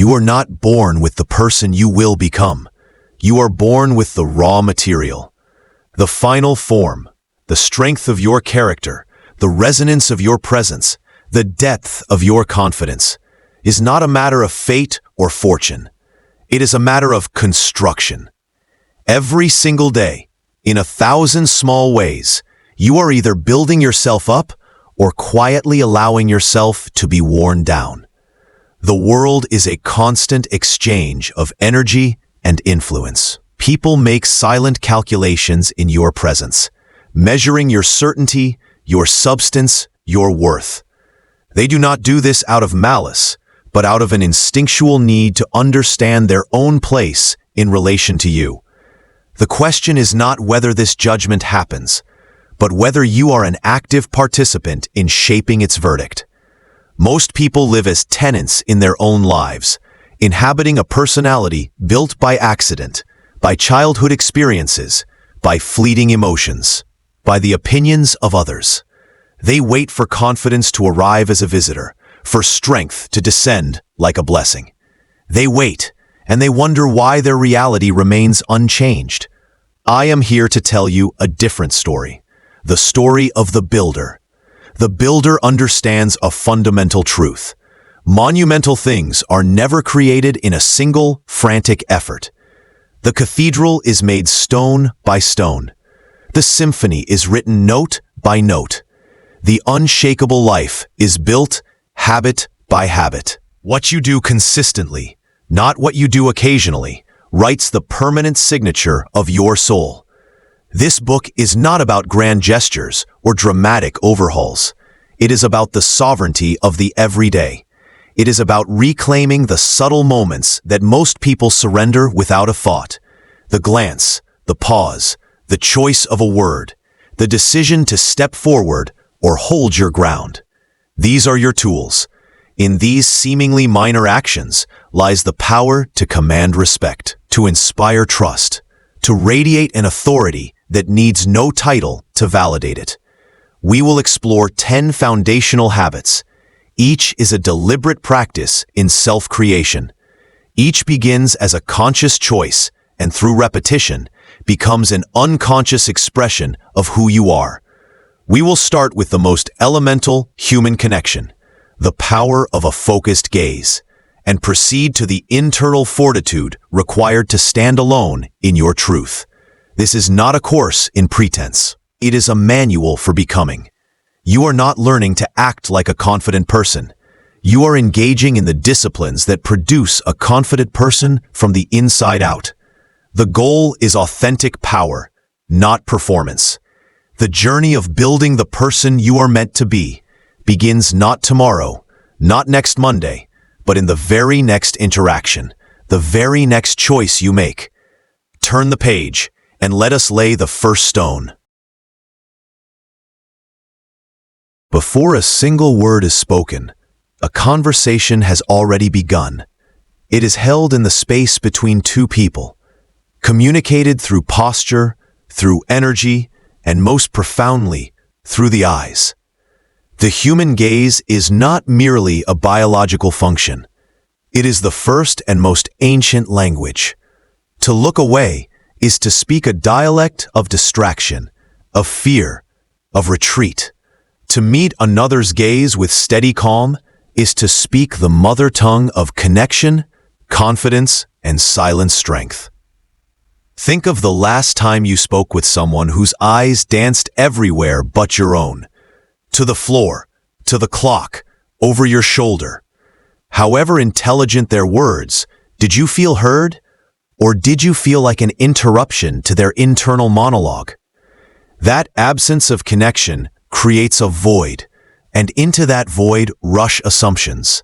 You are not born with the person you will become. You are born with the raw material. The final form, the strength of your character, the resonance of your presence, the depth of your confidence, is not a matter of fate or fortune. It is a matter of construction. Every single day, in 1,000 small ways, you are either building yourself up or quietly allowing yourself to be worn down. The world is a constant exchange of energy and influence. People make silent calculations in your presence, measuring your certainty, your substance, your worth. They do not do this out of malice, but out of an instinctual need to understand their own place in relation to you. The question is not whether this judgment happens, but whether you are an active participant in shaping its verdict. Most people live as tenants in their own lives, inhabiting a personality built by accident, by childhood experiences, by fleeting emotions, by the opinions of others. They wait for confidence to arrive as a visitor, for strength to descend like a blessing. They wait, and they wonder why their reality remains unchanged. I am here to tell you a different story, the story of the builder. The builder understands a fundamental truth. Monumental things are never created in a single, frantic effort. The cathedral is made stone by stone. The symphony is written note by note. The unshakable life is built habit by habit. What you do consistently, not what you do occasionally, writes the permanent signature of your soul. This book is not about grand gestures or dramatic overhauls. It is about the sovereignty of the everyday. It is about reclaiming the subtle moments that most people surrender without a thought. The glance, the pause, the choice of a word, the decision to step forward or hold your ground. These are your tools. In these seemingly minor actions lies the power to command respect, to inspire trust, to radiate an authority that needs no title to validate it. We will explore 10 foundational habits. Each is a deliberate practice in self-creation. Each begins as a conscious choice and through repetition becomes an unconscious expression of who you are. We will start with the most elemental human connection, the power of a focused gaze, and proceed to the internal fortitude required to stand alone in your truth. This is not a course in pretense. It is a manual for becoming. You are not learning to act like a confident person. You are engaging in the disciplines that produce a confident person from the inside out. The goal is authentic power, not performance. The journey of building the person you are meant to be begins not tomorrow, not next Monday, but in the very next interaction, the very next choice you make. Turn the page and let us lay the first stone. Before a single word is spoken, a conversation has already begun. It is held in the space between two people, communicated through posture, through energy, and most profoundly, through the eyes. The human gaze is not merely a biological function. It is the first and most ancient language. To look away is to speak a dialect of distraction, of fear, of retreat. To meet another's gaze with steady calm is to speak the mother tongue of connection, confidence, and silent strength. Think of the last time you spoke with someone whose eyes danced everywhere but your own. To the floor, to the clock, over your shoulder. However intelligent their words, did you feel heard? Or did you feel like an interruption to their internal monologue? That absence of connection creates a void, and into that void rush assumptions,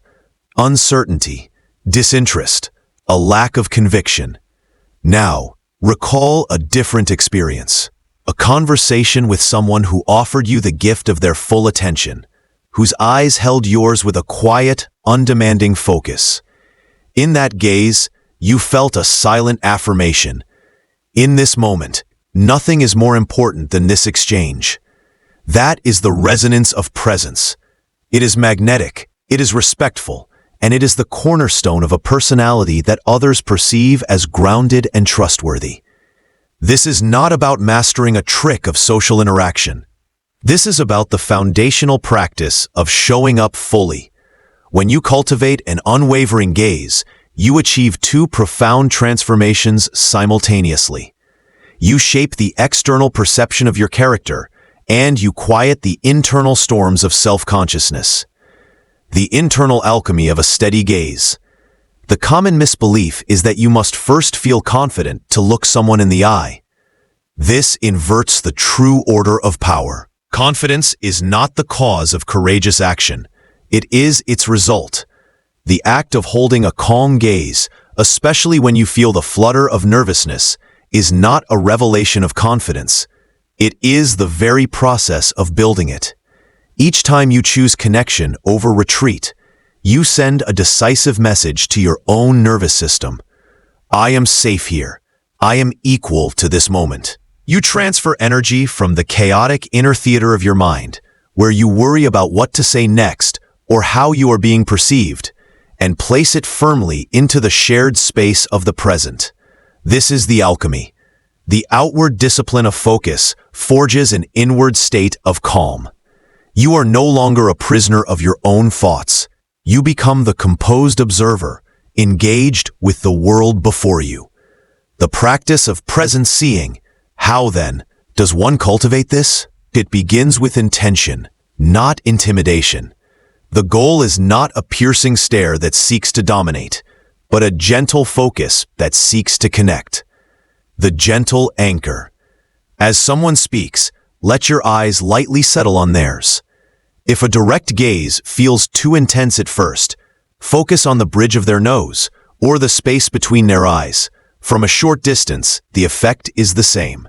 uncertainty, disinterest, a lack of conviction. Now, recall a different experience, a conversation with someone who offered you the gift of their full attention, whose eyes held yours with a quiet, undemanding focus. In that gaze, you felt a silent affirmation. In this moment, nothing is more important than this exchange. That is the resonance of presence. It is magnetic, it is respectful, and it is the cornerstone of a personality that others perceive as grounded and trustworthy. This is not about mastering a trick of social interaction. This is about the foundational practice of showing up fully. When you cultivate an unwavering gaze, you achieve two profound transformations simultaneously. You shape the external perception of your character, and you quiet the internal storms of self-consciousness. The internal alchemy of a steady gaze. The common misbelief is that you must first feel confident to look someone in the eye. This inverts the true order of power. Confidence is not the cause of courageous action. It is its result. The act of holding a calm gaze, especially when you feel the flutter of nervousness, is not a revelation of confidence. It is the very process of building it. Each time you choose connection over retreat, you send a decisive message to your own nervous system. I am safe here. I am equal to this moment. You transfer energy from the chaotic inner theater of your mind, where you worry about what to say next or how you are being perceived, and place it firmly into the shared space of the present. This is the alchemy. The outward discipline of focus forges an inward state of calm. You are no longer a prisoner of your own thoughts. You become the composed observer, engaged with the world before you. The practice of present seeing. How, then, does one cultivate this? It begins with intention, not intimidation. The goal is not a piercing stare that seeks to dominate, but a gentle focus that seeks to connect. The gentle anchor. As someone speaks, let your eyes lightly settle on theirs. If a direct gaze feels too intense at first, focus on the bridge of their nose or the space between their eyes. From a short distance, the effect is the same.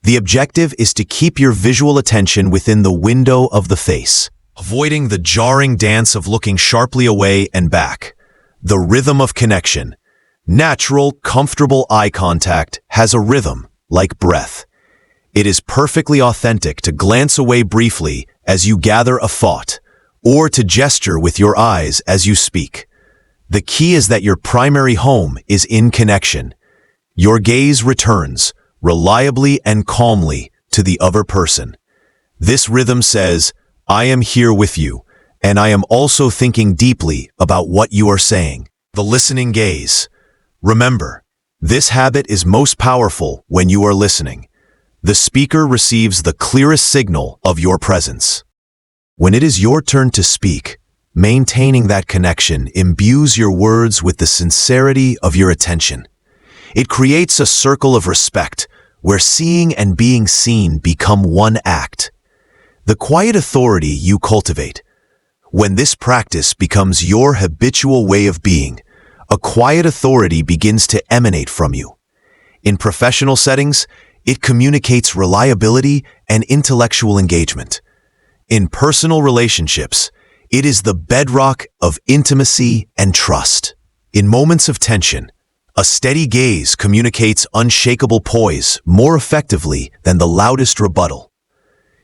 The objective is to keep your visual attention within the window of the face, avoiding the jarring dance of looking sharply away and back. The rhythm of connection. Natural, comfortable eye contact has a rhythm, like breath. It is perfectly authentic to glance away briefly as you gather a thought, or to gesture with your eyes as you speak. The key is that your primary home is in connection. Your gaze returns, reliably and calmly, to the other person. This rhythm says, I am here with you, and I am also thinking deeply about what you are saying. The listening gaze. Remember, this habit is most powerful when you are listening. The speaker receives the clearest signal of your presence. When it is your turn to speak, maintaining that connection imbues your words with the sincerity of your attention. It creates a circle of respect where seeing and being seen become one act. The quiet authority you cultivate. When this practice becomes your habitual way of being, a quiet authority begins to emanate from you. In professional settings, it communicates reliability and intellectual engagement. In personal relationships, it is the bedrock of intimacy and trust. In moments of tension, a steady gaze communicates unshakable poise more effectively than the loudest rebuttal.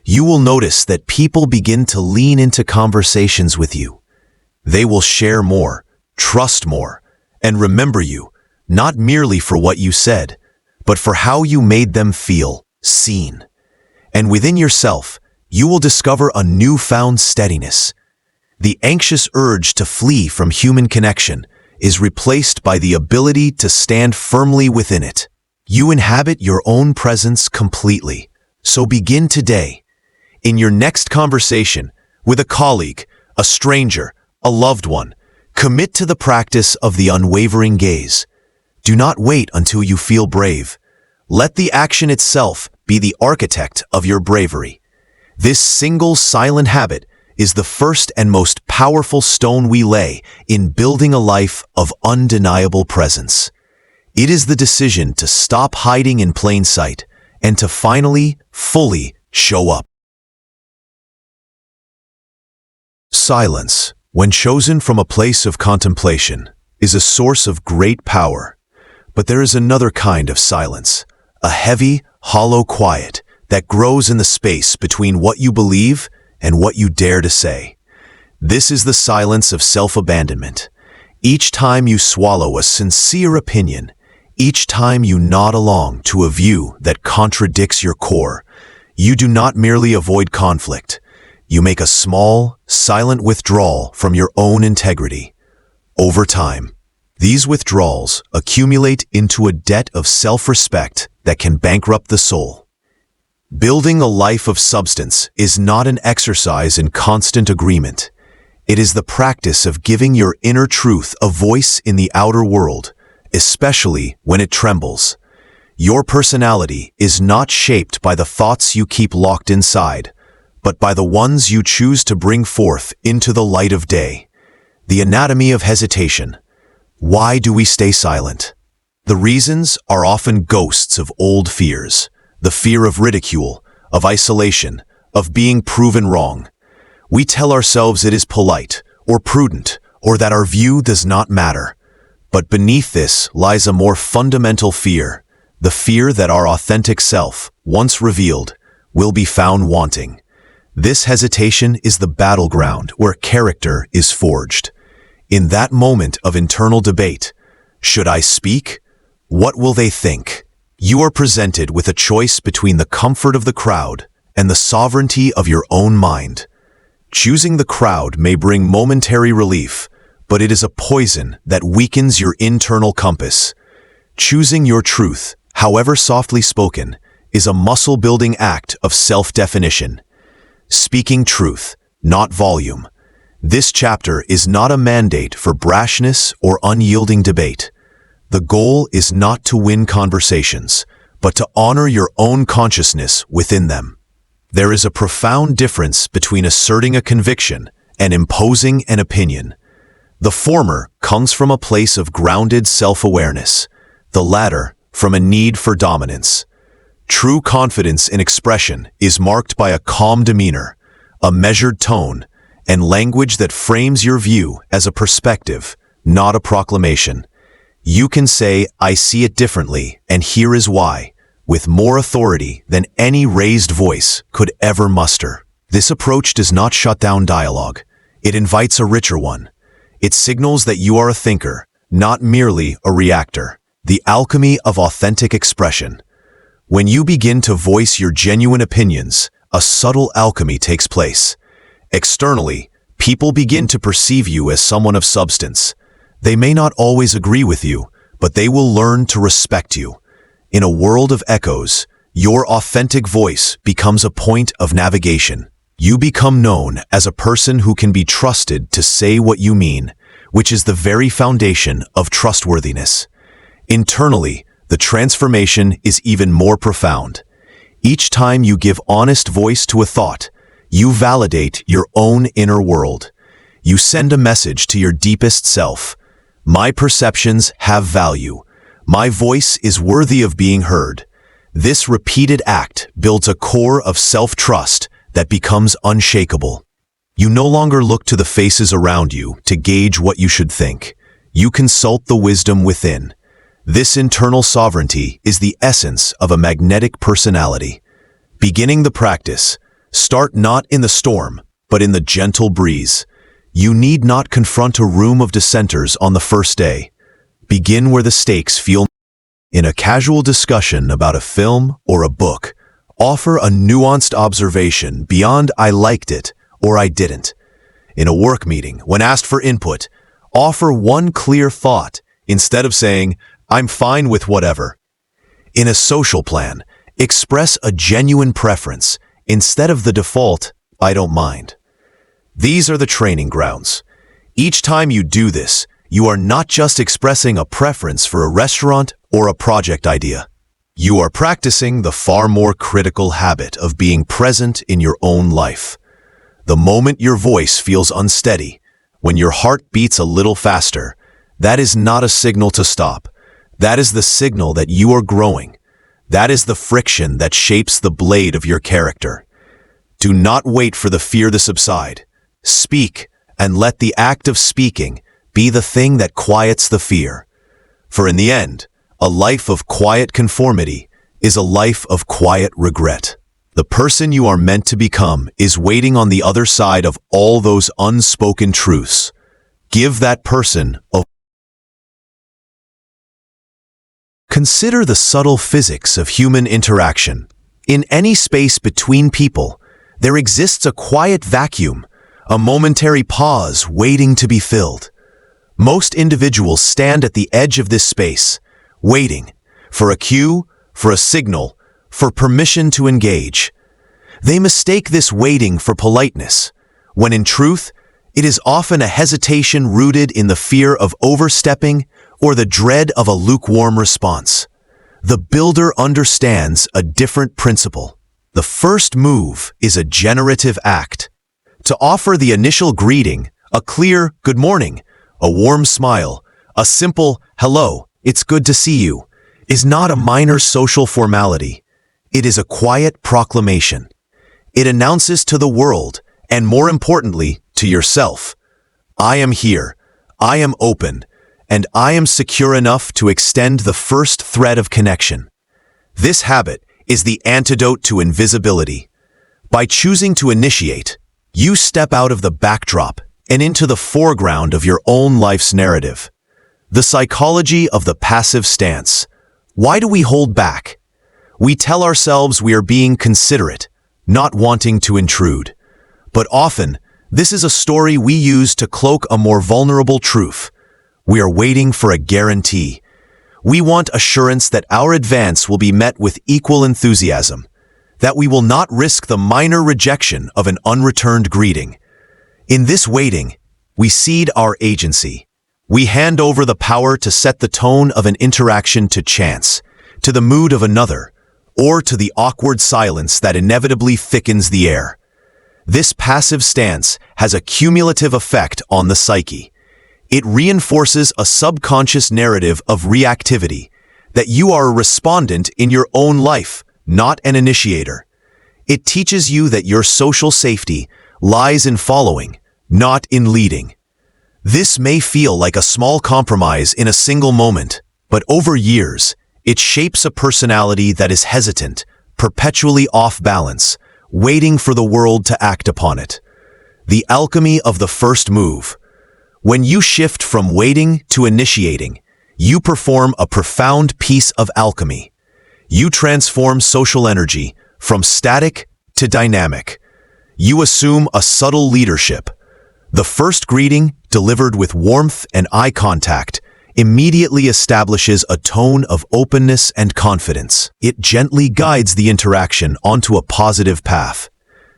You will notice that people begin to lean into conversations with you. They will share more, trust more, and remember you, not merely for what you said, but for how you made them feel seen. And within yourself, you will discover a newfound steadiness. The anxious urge to flee from human connection is replaced by the ability to stand firmly within it. You inhabit your own presence completely, so begin today. In your next conversation, with a colleague, a stranger, a loved one, commit to the practice of the unwavering gaze. Do not wait until you feel brave. Let the action itself be the architect of your bravery. This single silent habit is the first and most powerful stone we lay in building a life of undeniable presence. It is the decision to stop hiding in plain sight and to finally, fully show up. Silence, when chosen from a place of contemplation, is a source of great power. But there is another kind of silence, a heavy, hollow quiet that grows in the space between what you believe and what you dare to say. This is the silence of self-abandonment, Each time you swallow a sincere opinion, each time you nod along to a view that contradicts your core, you do not merely avoid conflict. You make a small, silent withdrawal from your own integrity. Over time, these withdrawals accumulate into a debt of self-respect that can bankrupt the soul. Building a life of substance is not an exercise in constant agreement. It is the practice of giving your inner truth a voice in the outer world, especially when it trembles. Your personality is not shaped by the thoughts you keep locked inside, but by the ones you choose to bring forth into the light of day. The anatomy of hesitation. Why do we stay silent? The reasons are often ghosts of old fears. The fear of ridicule, of isolation, of being proven wrong. We tell ourselves it is polite, or prudent, or that our view does not matter. But beneath this lies a more fundamental fear, the fear that our authentic self, once revealed, will be found wanting. This hesitation is the battleground where character is forged. In that moment of internal debate, should I speak? What will they think? You are presented with a choice between the comfort of the crowd and the sovereignty of your own mind. Choosing the crowd may bring momentary relief, but it is a poison that weakens your internal compass. Choosing your truth, however softly spoken, is a muscle-building act of self-definition. Speaking truth, not volume. This chapter is not a mandate for brashness or unyielding debate. The goal is not to win conversations, but to honor your own consciousness within them. There is a profound difference between asserting a conviction and imposing an opinion. The former comes from a place of grounded self-awareness, the latter from a need for dominance. True confidence in expression is marked by a calm demeanor, a measured tone, and language that frames your view as a perspective, not a proclamation. You can say, I see it differently, and here is why, with more authority than any raised voice could ever muster. This approach does not shut down dialogue. It invites a richer one. It signals that you are a thinker, not merely a reactor. The alchemy of authentic expression. When you begin to voice your genuine opinions, a subtle alchemy takes place. Externally, people begin to perceive you as someone of substance. They may not always agree with you, but they will learn to respect you. In a world of echoes, your authentic voice becomes a point of navigation. You become known as a person who can be trusted to say what you mean, which is the very foundation of trustworthiness. Internally, the transformation is even more profound. Each time you give honest voice to a thought, you validate your own inner world. You send a message to your deepest self. My perceptions have value. My voice is worthy of being heard. This repeated act builds a core of self-trust that becomes unshakable. You no longer look to the faces around you to gauge what you should think. You consult the wisdom within. This internal sovereignty is the essence of a magnetic personality. Beginning the practice, start not in the storm, but in the gentle breeze. You need not confront a room of dissenters on the first day. Begin where the stakes feel. In a casual discussion about a film or a book, offer a nuanced observation beyond I liked it or I didn't. In a work meeting, when asked for input, offer one clear thought instead of saying, I'm fine with whatever. In a social plan, express a genuine preference instead of the default, I don't mind. These are the training grounds. Each time you do this, you are not just expressing a preference for a restaurant or a project idea. You are practicing the far more critical habit of being present in your own life. The moment your voice feels unsteady, when your heart beats a little faster, that is not a signal to stop. That is the signal that you are growing. That is the friction that shapes the blade of your character. Do not wait for the fear to subside. Speak, and let the act of speaking be the thing that quiets the fear. For in the end, a life of quiet conformity is a life of quiet regret. The person you are meant to become is waiting on the other side of all those unspoken truths. Give that person a... Consider the subtle physics of human interaction. In any space between people, there exists a quiet vacuum, a momentary pause waiting to be filled. Most individuals stand at the edge of this space, waiting for a cue, for a signal, for permission to engage. They mistake this waiting for politeness, when in truth, it is often a hesitation rooted in the fear of overstepping or the dread of a lukewarm response. The builder understands a different principle. The first move is a generative act. To offer the initial greeting, a clear good morning, a warm smile, a simple hello, it's good to see you, is not a minor social formality. It is a quiet proclamation. It announces to the world, and more importantly, to yourself, I am here, I am open, and I am secure enough to extend the first thread of connection. This habit is the antidote to invisibility. By choosing to initiate, you step out of the backdrop and into the foreground of your own life's narrative. The psychology of the passive stance. Why do we hold back? We tell ourselves we are being considerate, not wanting to intrude. But often, this is a story we use to cloak a more vulnerable truth. We are waiting for a guarantee. We want assurance that our advance will be met with equal enthusiasm, that we will not risk the minor rejection of an unreturned greeting. In this waiting, we cede our agency. We hand over the power to set the tone of an interaction to chance, to the mood of another, or to the awkward silence that inevitably thickens the air. This passive stance has a cumulative effect on the psyche. It reinforces a subconscious narrative of reactivity, that you are a respondent in your own life, not an initiator. It teaches you that your social safety lies in following, not in leading. This may feel like a small compromise in a single moment, but over years, it shapes a personality that is hesitant, perpetually off balance, waiting for the world to act upon it. The alchemy of the first move. When you shift from waiting to initiating, you perform a profound piece of alchemy. You transform social energy from static to dynamic. You assume a subtle leadership. The first greeting, delivered with warmth and eye contact, immediately establishes a tone of openness and confidence. It gently guides the interaction onto a positive path.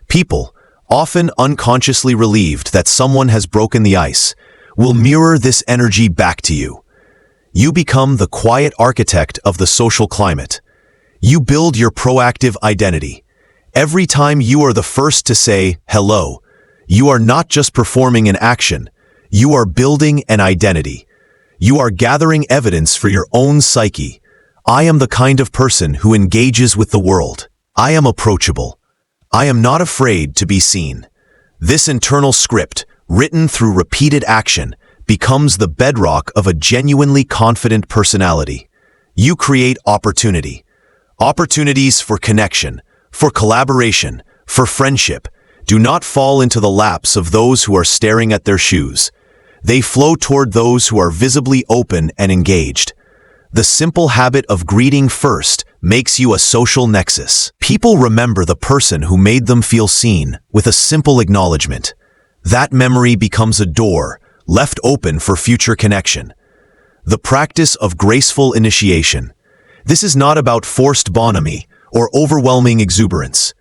People, often unconsciously relieved that someone has broken the ice, will mirror this energy back to you. You become the quiet architect of the social climate. You build your proactive identity. Every time you are the first to say hello, you are not just performing an action, you are building an identity. You are gathering evidence for your own psyche. I am the kind of person who engages with the world. I am approachable. I am not afraid to be seen. This internal script, written through repeated action, becomes the bedrock of a genuinely confident personality. You create opportunity. Opportunities for connection, for collaboration, for friendship, do not fall into the laps of those who are staring at their shoes. They flow toward those who are visibly open and engaged. The simple habit of greeting first makes you a social nexus. People remember the person who made them feel seen with a simple acknowledgement. That memory becomes a door, left open for future connection. The practice of graceful initiation. This is not about forced bonhomie or overwhelming exuberance.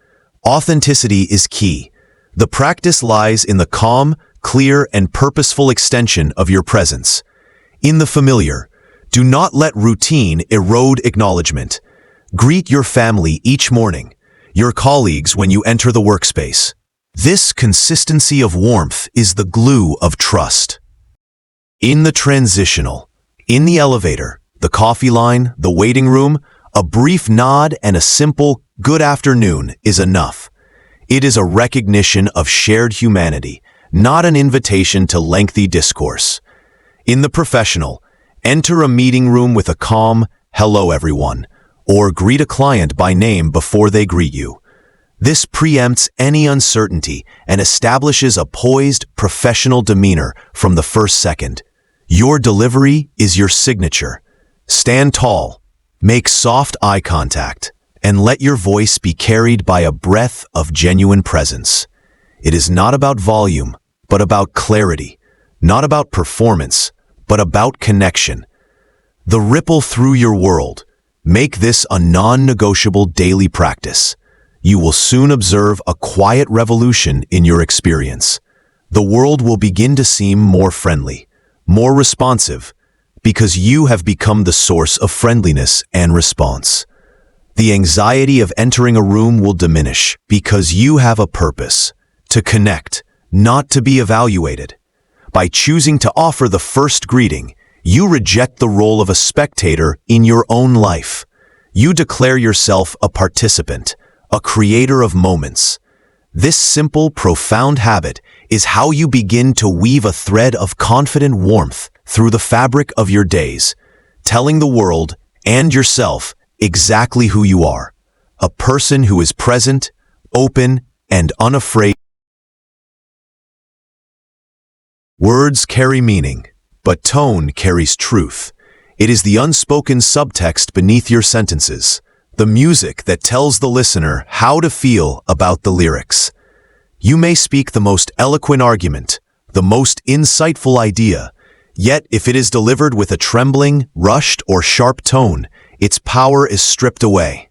Authenticity is key. The practice lies in the calm, clear, and purposeful extension of your presence. In the familiar, do not let routine erode acknowledgement. Greet your family each morning, your colleagues when you enter the workspace. This consistency of warmth is the glue of trust. In the transitional, in the elevator, the coffee line, the waiting room, a brief nod and a simple good afternoon is enough. It is a recognition of shared humanity, not an invitation to lengthy discourse. In the professional, enter a meeting room with a calm, hello everyone, or greet a client by name before they greet you. This preempts any uncertainty and establishes a poised, professional demeanor from the first second. Your delivery is your signature. Stand tall, make soft eye contact, and let your voice be carried by a breath of genuine presence. It is not about volume, but about clarity. Not about performance, but about connection. The ripple through your world. Make this a non-negotiable daily practice. You will soon observe a quiet revolution in your experience. The world will begin to seem more friendly, more responsive, because you have become the source of friendliness and response. The anxiety of entering a room will diminish because you have a purpose, to connect, not to be evaluated. By choosing to offer the first greeting, you reject the role of a spectator in your own life. You declare yourself a participant, a creator of moments. This simple, profound habit is how you begin to weave a thread of confident warmth through the fabric of your days, telling the world and yourself exactly who you are, a person who is present, open, and unafraid. Words carry meaning, but tone carries truth. It is the unspoken subtext beneath your sentences, the music that tells the listener how to feel about the lyrics. You may speak the most eloquent argument, the most insightful idea, yet if it is delivered with a trembling, rushed, or sharp tone, its power is stripped away.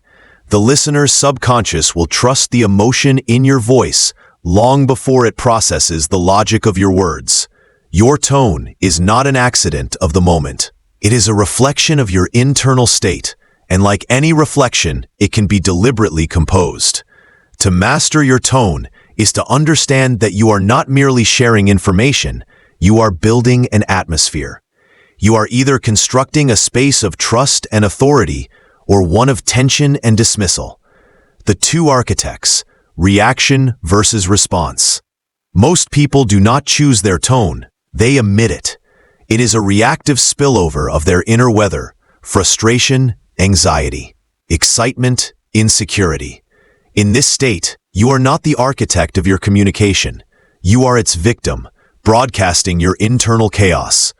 The listener's subconscious will trust the emotion in your voice long before it processes the logic of your words. Your tone is not an accident of the moment. It is a reflection of your internal state, and like any reflection, it can be deliberately composed. To master your tone is to understand that you are not merely sharing information, you are building an atmosphere. You are either constructing a space of trust and authority or one of tension and dismissal. The two architects, reaction versus response. Most people do not choose their tone, they emit it. It is a reactive spillover of their inner weather, frustration, anxiety, excitement, insecurity. In this state, you are not the architect of your communication. You are its victim, broadcasting your internal chaos.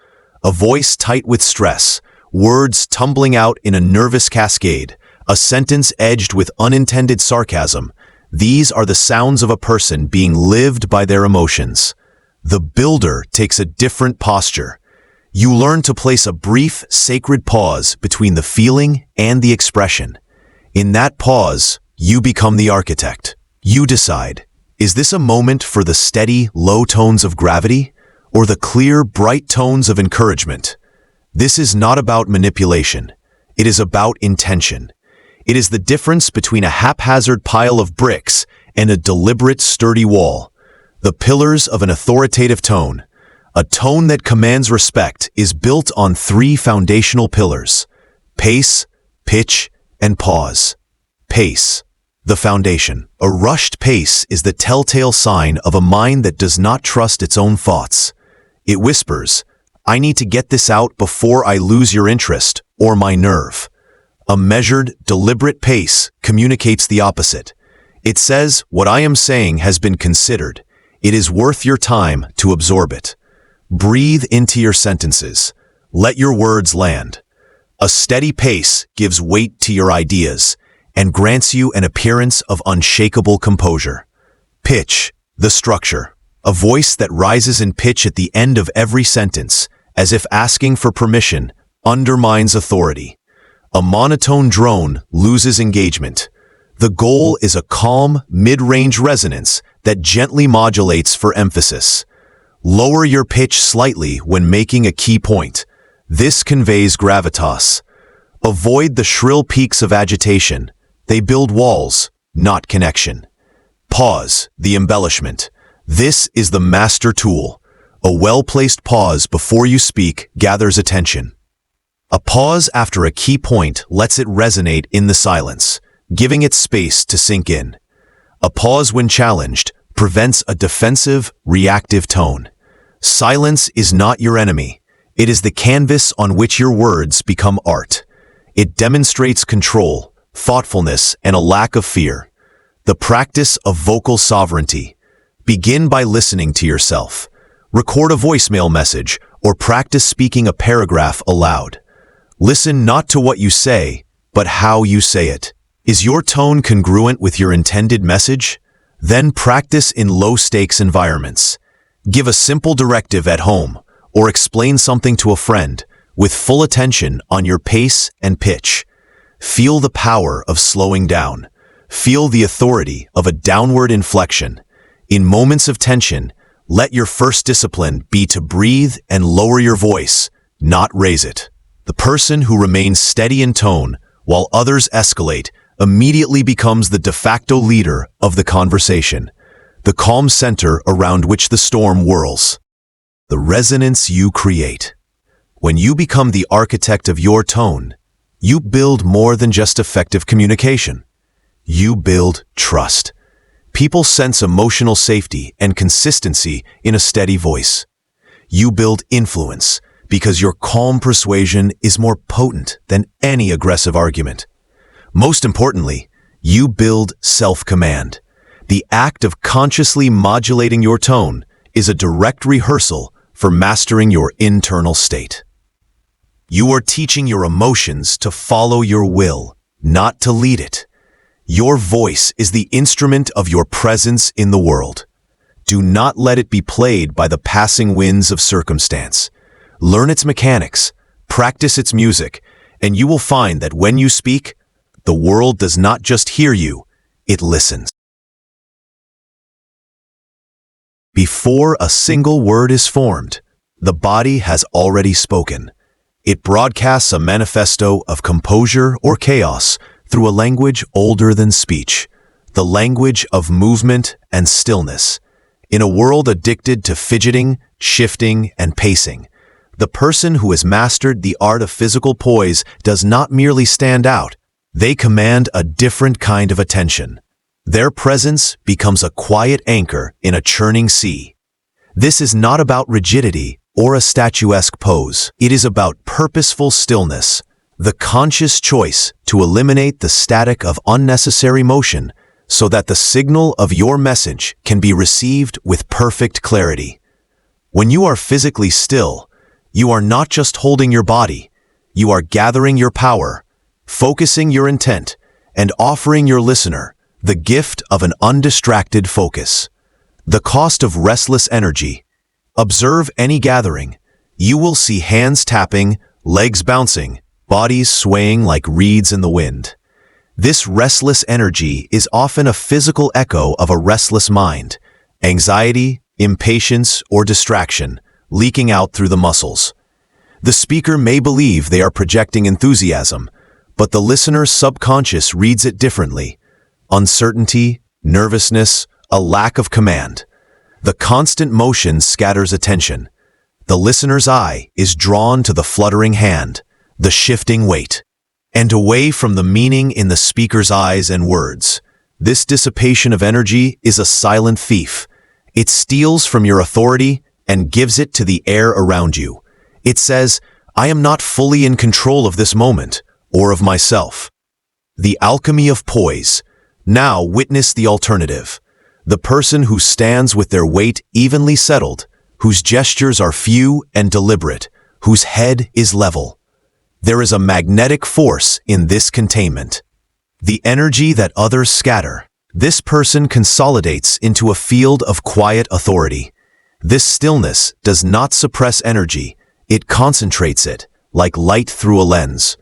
A voice tight with stress, words tumbling out in a nervous cascade, a sentence edged with unintended sarcasm. These are the sounds of a person being lived by their emotions. The builder takes a different posture. You learn to place a brief, sacred pause between the feeling and the expression. In that pause, you become the architect. You decide, is this a moment for the steady, low tones of gravity, or the clear, bright tones of encouragement? This is not about manipulation. It is about intention. It is the difference between a haphazard pile of bricks and a deliberate, sturdy wall. The pillars of an authoritative tone. A tone that commands respect is built on three foundational pillars: pace, pitch, and pause. Pace, the foundation. A rushed pace is the telltale sign of a mind that does not trust its own thoughts. It whispers, I need to get this out before I lose your interest or my nerve. A measured, deliberate pace communicates the opposite. It says, what I am saying has been considered. It is worth your time to absorb it. Breathe into your sentences. Let your words land. A steady pace gives weight to your ideas and grants you an appearance of unshakable composure. Pitch, the structure. A voice that rises in pitch at the end of every sentence, as if asking for permission, undermines authority. A monotone drone loses engagement. The goal is a calm, mid-range resonance that gently modulates for emphasis. Lower your pitch slightly when making a key point. This conveys gravitas. Avoid the shrill peaks of agitation. They build walls, not connection. Pause, the embellishment. This is the master tool. A well-placed pause before you speak gathers attention. A pause after a key point lets it resonate in the silence, giving it space to sink in. A pause when challenged prevents a defensive, reactive tone. Silence is not your enemy. It is the canvas on which your words become art. It demonstrates control, thoughtfulness, and a lack of fear. The practice of vocal sovereignty. Begin by listening to yourself. Record a voicemail message or practice speaking a paragraph aloud. Listen not to what you say, but how you say it. Is your tone congruent with your intended message? Then practice in low-stakes environments. Give a simple directive at home or explain something to a friend with full attention on your pace and pitch. Feel the power of slowing down. Feel the authority of a downward inflection. In moments of tension, let your first discipline be to breathe and lower your voice, not raise it. The person who remains steady in tone while others escalate immediately becomes the de facto leader of the conversation, the calm center around which the storm whirls. The resonance you create. When you become the architect of your tone, you build more than just effective communication. You build trust. People sense emotional safety and consistency in a steady voice. You build influence because your calm persuasion is more potent than any aggressive argument. Most importantly, you build self-command. The act of consciously modulating your tone is a direct rehearsal for mastering your internal state. You are teaching your emotions to follow your will, not to lead it. Your voice is the instrument of your presence in the world. Do not let it be played by the passing winds of circumstance. Learn its mechanics, practice its music, and you will find that when you speak, the world does not just hear you, it listens. Before a single word is formed, the body has already spoken. It broadcasts a manifesto of composure or chaos through a language older than speech, the language of movement and stillness. In a world addicted to fidgeting, shifting, and pacing, the person who has mastered the art of physical poise does not merely stand out, they command a different kind of attention. Their presence becomes a quiet anchor in a churning sea. This is not about rigidity or a statuesque pose. It is about purposeful stillness, the conscious choice to eliminate the static of unnecessary motion so that the signal of your message can be received with perfect clarity. When you are physically still, you are not just holding your body, you are gathering your power, focusing your intent, and offering your listener the gift of an undistracted focus. The cost of restless energy. Observe any gathering. You will see hands tapping, legs bouncing, bodies swaying like reeds in the wind. This restless energy is often a physical echo of a restless mind, anxiety, impatience, or distraction, leaking out through the muscles. The speaker may believe they are projecting enthusiasm, but the listener's subconscious reads it differently. Uncertainty, nervousness, a lack of command. The constant motion scatters attention. The listener's eye is drawn to the fluttering hand, the shifting weight, and away from the meaning in the speaker's eyes and words. This dissipation of energy is a silent thief. It steals from your authority and gives it to the air around you. It says, I am not fully in control of this moment or of myself. The alchemy of poise. Now witness the alternative. The person who stands with their weight evenly settled, whose gestures are few and deliberate, whose head is level. There is a magnetic force in this containment. The energy that others scatter. This person consolidates into a field of quiet authority. This stillness does not suppress energy, it concentrates it, like light through a lens.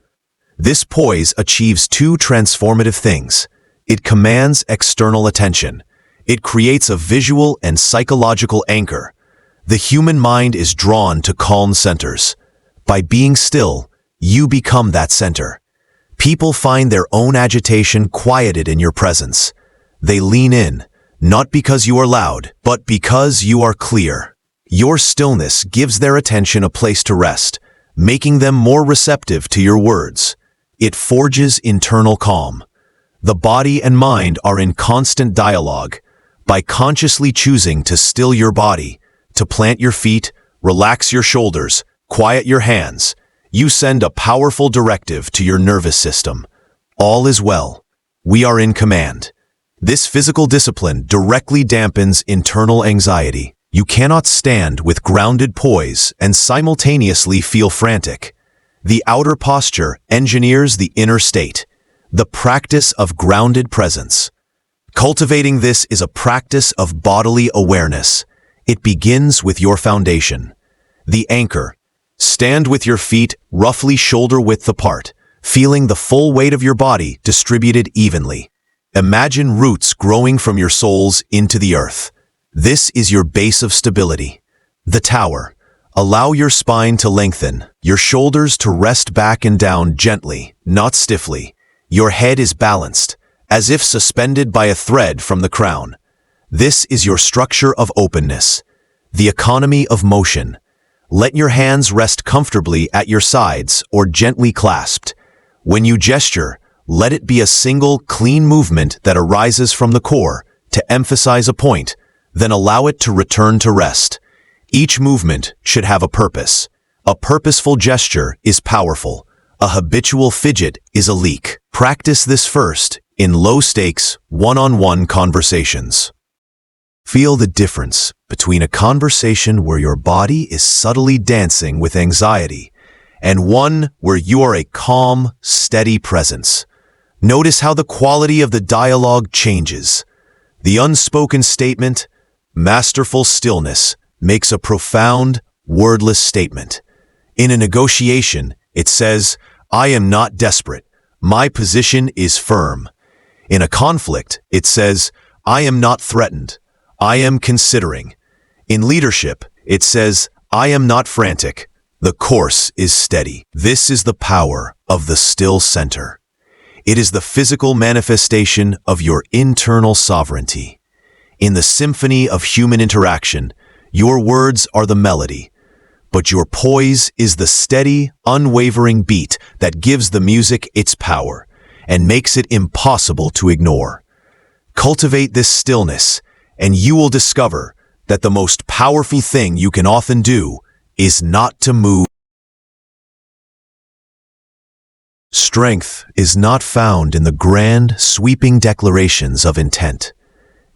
This poise achieves two transformative things. It commands external attention. It creates a visual and psychological anchor. The human mind is drawn to calm centers. By being still, you become that center. People find their own agitation quieted in your presence. They lean in, not because you are loud, but because you are clear. Your stillness gives their attention a place to rest, making them more receptive to your words. It forges internal calm. The body and mind are in constant dialogue. By consciously choosing to still your body, to plant your feet, relax your shoulders, quiet your hands, you send a powerful directive to your nervous system. All is well. We are in command. This physical discipline directly dampens internal anxiety. You cannot stand with grounded poise and simultaneously feel frantic. The outer posture engineers the inner state, the practice of grounded presence. Cultivating this is a practice of bodily awareness. It begins with your foundation. The anchor. Stand with your feet roughly shoulder-width apart, feeling the full weight of your body distributed evenly. Imagine roots growing from your soles into the earth. This is your base of stability. The tower. Allow your spine to lengthen, your shoulders to rest back and down gently, not stiffly. Your head is balanced, as if suspended by a thread from the crown. This is your structure of openness. The economy of motion. Let your hands rest comfortably at your sides or gently clasped. When you gesture, let it be a single, clean movement that arises from the core to emphasize a point, then allow it to return to rest. Each movement should have a purpose. A purposeful gesture is powerful. A habitual fidget is a leak. Practice this first in low-stakes, one-on-one conversations. Feel the difference between a conversation where your body is subtly dancing with anxiety and one where you are a calm, steady presence. Notice how the quality of the dialogue changes. The unspoken statement, masterful stillness, makes a profound, wordless statement. In a negotiation, it says, I am not desperate. My position is firm. In a conflict, it says, I am not threatened. I am considering. In leadership, it says, I am not frantic. The course is steady. This is the power of the still center. It is the physical manifestation of your internal sovereignty. In the symphony of human interaction, your words are the melody, but your poise is the steady, unwavering beat that gives the music its power and makes it impossible to ignore. Cultivate this stillness, and you will discover that the most powerful thing you can often do is not to move. Strength is not found in the grand, sweeping declarations of intent.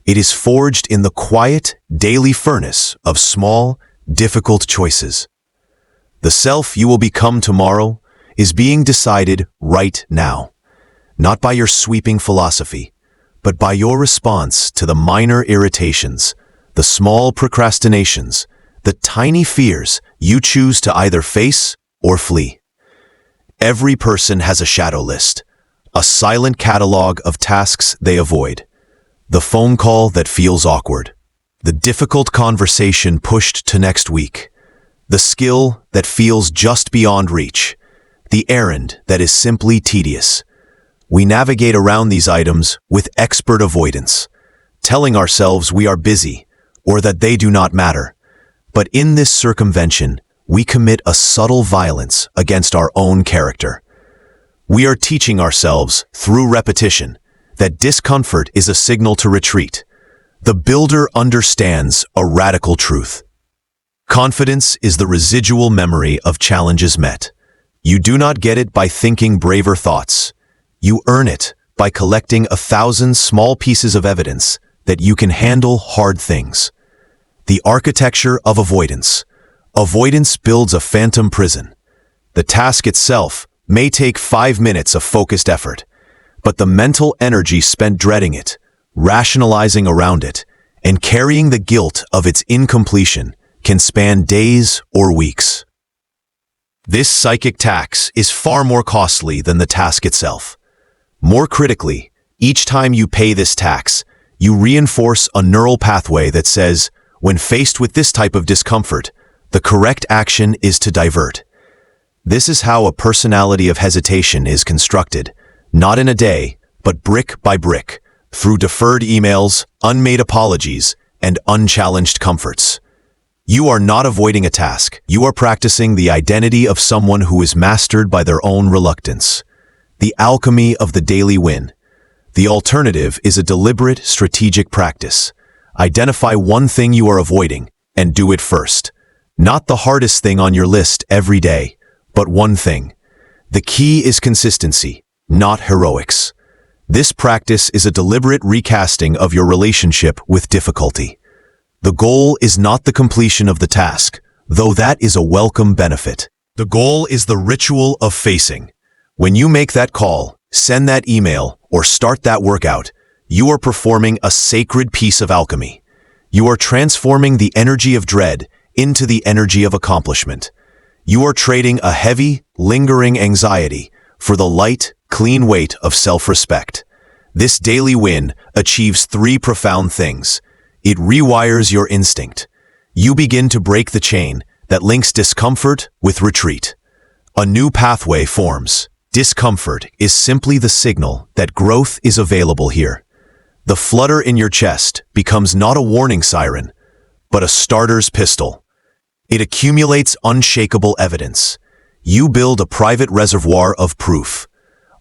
It is forged in the quiet, daily furnace of small, difficult choices. The self you will become tomorrow is being decided right now, not by your sweeping philosophy, but by your response to the minor irritations, the small procrastinations, the tiny fears you choose to either face or flee. Every person has a shadow list, a silent catalog of tasks they avoid. The phone call that feels awkward, the difficult conversation pushed to next week, the skill that feels just beyond reach, the errand that is simply tedious. We navigate around these items with expert avoidance, telling ourselves we are busy or that they do not matter. But in this circumvention, we commit a subtle violence against our own character. We are teaching ourselves, through repetition, that discomfort is a signal to retreat. The builder understands a radical truth. Confidence is the residual memory of challenges met. You do not get it by thinking braver thoughts. You earn it by collecting 1,000 small pieces of evidence that you can handle hard things. The architecture of avoidance. Avoidance builds a phantom prison. The task itself may take 5 minutes of focused effort, but the mental energy spent dreading it, rationalizing around it, and carrying the guilt of its incompletion can span days or weeks. This psychic tax is far more costly than the task itself. More critically, each time you pay this tax, you reinforce a neural pathway that says, when faced with this type of discomfort, the correct action is to divert. This is how a personality of hesitation is constructed, not in a day, but brick by brick, through deferred emails, unmade apologies, and unchallenged comforts. You are not avoiding a task. You are practicing the identity of someone who is mastered by their own reluctance. The alchemy of the daily win. The alternative is a deliberate, strategic practice. Identify one thing you are avoiding and do it first. Not the hardest thing on your list every day, but one thing. The key is consistency, not heroics. This practice is a deliberate recasting of your relationship with difficulty. The goal is not the completion of the task, though that is a welcome benefit. The goal is the ritual of facing. When you make that call, send that email, or start that workout, you are performing a sacred piece of alchemy. You are transforming the energy of dread into the energy of accomplishment. You are trading a heavy, lingering anxiety for the light, clean weight of self-respect. This daily win achieves 3 profound things. It rewires your instinct. You begin to break the chain that links discomfort with retreat. A new pathway forms. Discomfort is simply the signal that growth is available here. The flutter in your chest becomes not a warning siren, but a starter's pistol. It accumulates unshakable evidence. You build a private reservoir of proof.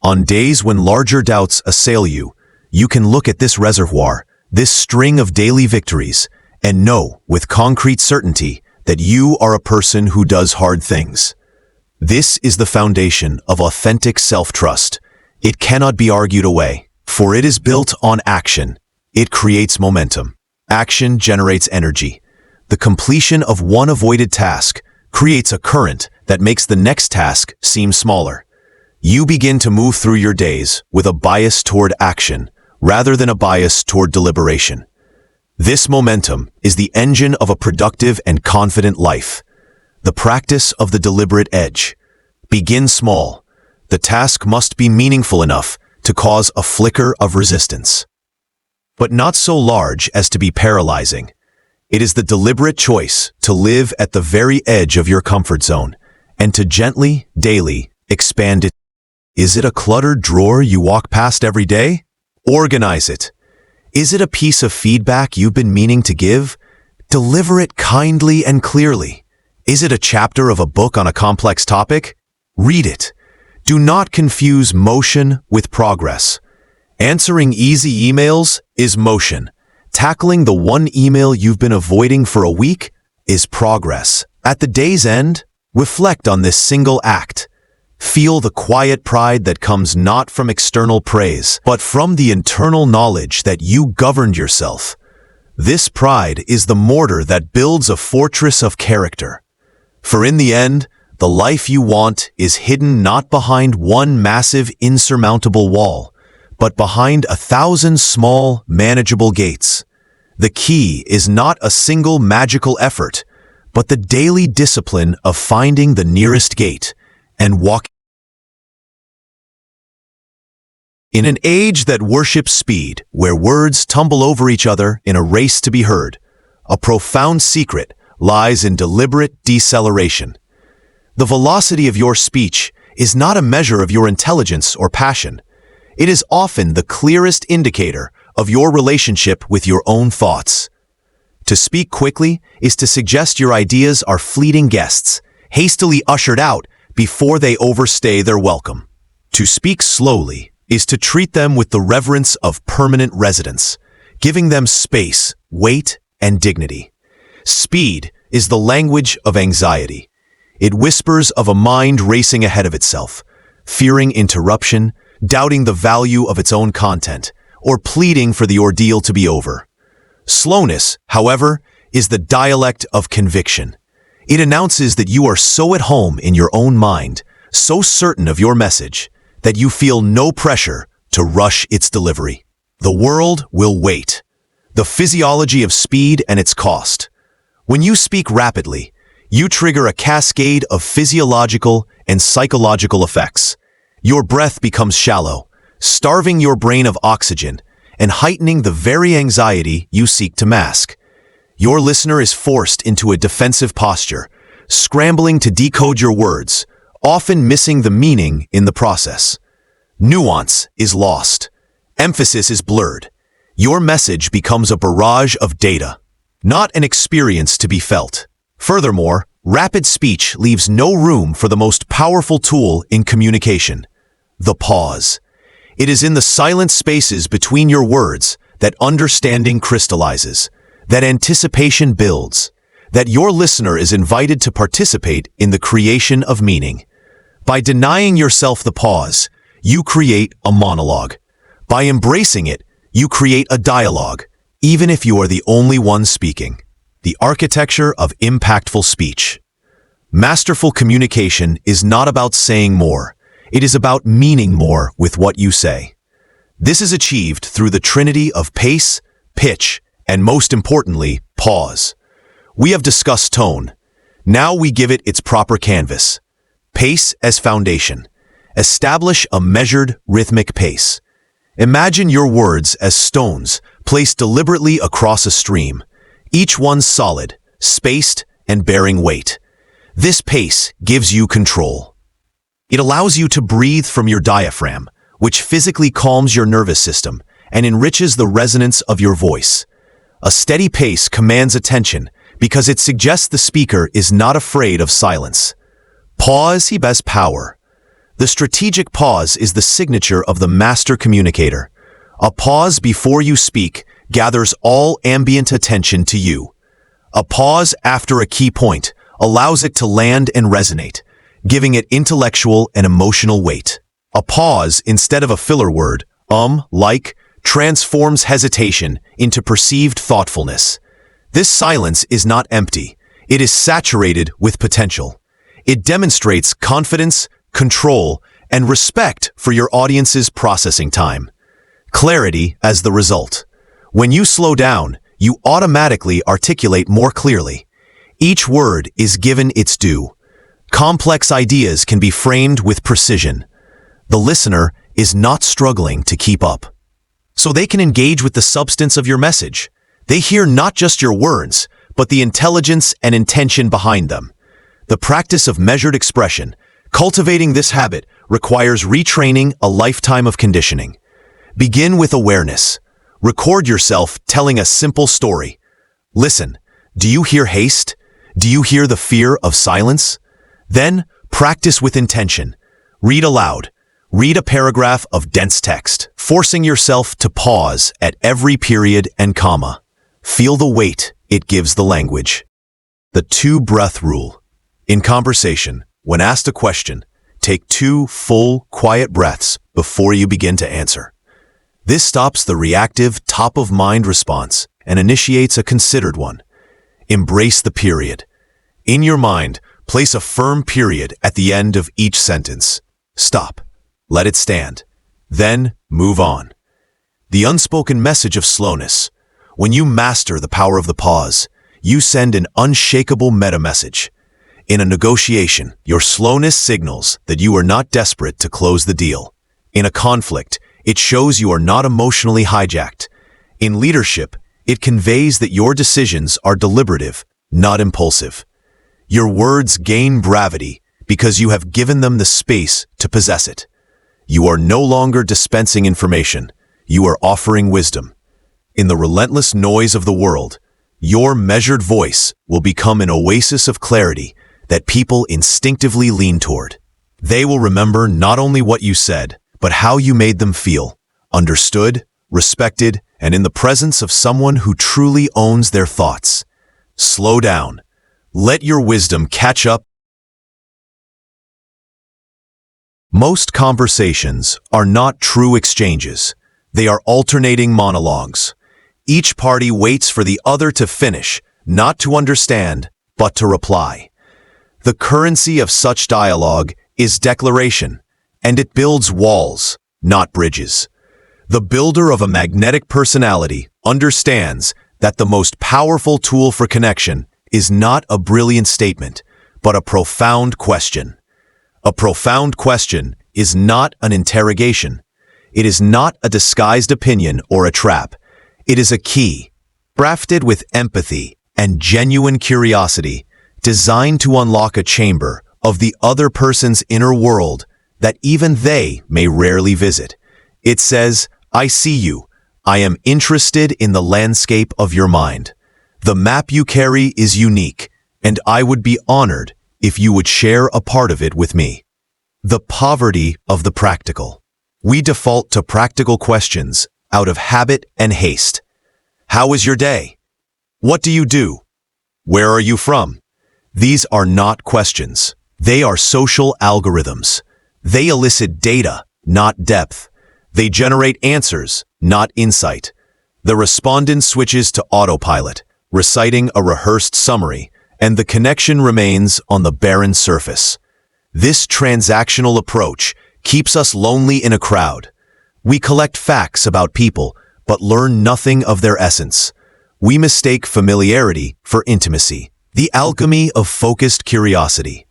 On days when larger doubts assail you, you can look at this reservoir, this string of daily victories, and know with concrete certainty that you are a person who does hard things. This is the foundation of authentic self-trust. It cannot be argued away, for it is built on action. It creates momentum. Action generates energy. The completion of one avoided task creates a current that makes the next task seem smaller. You begin to move through your days with a bias toward action rather than a bias toward deliberation. This momentum is the engine of a productive and confident life. The practice of the deliberate edge. Begin small. The task must be meaningful enough to cause a flicker of resistance, but not so large as to be paralyzing. It is the deliberate choice to live at the very edge of your comfort zone and to gently, daily, expand it. Is it a cluttered drawer you walk past every day? Organize it. Is it a piece of feedback you've been meaning to give? Deliver it kindly and clearly. Is it a chapter of a book on a complex topic? Read it. Do not confuse motion with progress. Answering easy emails is motion. Tackling the one email you've been avoiding for a week is progress. At the day's end, reflect on this single act. Feel the quiet pride that comes not from external praise, but from the internal knowledge that you governed yourself. This pride is the mortar that builds a fortress of character. For in the end, the life you want is hidden not behind one massive, insurmountable wall, but behind 1,000 small, manageable gates. The key is not a single magical effort, but the daily discipline of finding the nearest gate and walking. In an age that worships speed, where words tumble over each other in a race to be heard, a profound secret lies in deliberate deceleration. The velocity of your speech is not a measure of your intelligence or passion. It is often the clearest indicator of your relationship with your own thoughts. To speak quickly is to suggest your ideas are fleeting guests, hastily ushered out before they overstay their welcome. To speak slowly is to treat them with the reverence of permanent residence, giving them space, weight, and dignity. Speed is the language of anxiety. It whispers of a mind racing ahead of itself, fearing interruption, doubting the value of its own content, or pleading for the ordeal to be over. Slowness, however, is the dialect of conviction. It announces that you are so at home in your own mind, so certain of your message, that you feel no pressure to rush its delivery. The world will wait. The physiology of speed and its cost. When you speak rapidly, you trigger a cascade of physiological and psychological effects. Your breath becomes shallow, starving your brain of oxygen and heightening the very anxiety you seek to mask. Your listener is forced into a defensive posture, scrambling to decode your words, often missing the meaning in the process. Nuance is lost. Emphasis is blurred. Your message becomes a barrage of data, not an experience to be felt. Furthermore, rapid speech leaves no room for the most powerful tool in communication, the pause. It is in the silent spaces between your words that understanding crystallizes, that anticipation builds, that your listener is invited to participate in the creation of meaning. By denying yourself the pause, you create a monologue. By embracing it, you create a dialogue, even if you are the only one speaking. The architecture of impactful speech. Masterful communication is not about saying more. It is about meaning more with what you say. This is achieved through the trinity of pace, pitch, and most importantly, pause. We have discussed tone. Now we give it its proper canvas. Pace as foundation. Establish a measured, rhythmic pace. Imagine your words as stones placed deliberately across a stream, each one solid, spaced, and bearing weight. This pace gives you control. It allows you to breathe from your diaphragm, which physically calms your nervous system and enriches the resonance of your voice. A steady pace commands attention because it suggests the speaker is not afraid of silence. Pause he best power. The strategic pause is the signature of the master communicator. A pause before you speak gathers all ambient attention to you. A pause after a key point allows it to land and resonate, giving it intellectual and emotional weight. A pause instead of a filler word, like, transforms hesitation into perceived thoughtfulness. This silence is not empty. It is saturated with potential. It demonstrates confidence, control, and respect for your audience's processing time. Clarity as the result. When you slow down, you automatically articulate more clearly. Each word is given its due. Complex ideas can be framed with precision. The listener is not struggling to keep up. So they can engage with the substance of your message. They hear not just your words, but the intelligence and intention behind them. The practice of measured expression, cultivating this habit, requires retraining a lifetime of conditioning. Begin with awareness. Record yourself telling a simple story. Listen, do you hear haste? Do you hear the fear of silence? Then, practice with intention. Read aloud. Read a paragraph of dense text, forcing yourself to pause at every period and comma. Feel the weight it gives the language. The 2-breath rule. In conversation, when asked a question, take 2 full, quiet breaths before you begin to answer. This stops the reactive, top-of-mind response and initiates a considered one. Embrace the period. In your mind, place a firm period at the end of each sentence. Stop. Let it stand. Then move on. The unspoken message of slowness. When you master the power of the pause, you send an unshakable meta-message. In a negotiation, your slowness signals that you are not desperate to close the deal. In a conflict, it shows you are not emotionally hijacked. In leadership, it conveys that your decisions are deliberative, not impulsive. Your words gain gravity because you have given them the space to possess it. You are no longer dispensing information. You are offering wisdom. In the relentless noise of the world, your measured voice will become an oasis of clarity that people instinctively lean toward. They will remember not only what you said, but how you made them feel, understood, respected, and in the presence of someone who truly owns their thoughts. Slow down. Let your wisdom catch up. Most conversations are not true exchanges. They are alternating monologues. Each party waits for the other to finish, not to understand, but to reply. The currency of such dialogue is declaration, and it builds walls, not bridges. The builder of a magnetic personality understands that the most powerful tool for connection is not a brilliant statement, but a profound question. A profound question is not an interrogation. It is not a disguised opinion or a trap. It is a key, crafted with empathy and genuine curiosity, designed to unlock a chamber of the other person's inner world that even they may rarely visit. It says, I see you. I am interested in the landscape of your mind. The map you carry is unique, and I would be honored if you would share a part of it with me. The poverty of the practical. We default to practical questions out of habit and haste. How was your day? What do you do? Where are you from? These are not questions. They are social algorithms. They elicit data, not depth. They generate answers, not insight. The respondent switches to autopilot, reciting a rehearsed summary, and the connection remains on the barren surface. This transactional approach keeps us lonely in a crowd. We collect facts about people, but learn nothing of their essence. We mistake familiarity for intimacy, the alchemy of focused curiosity.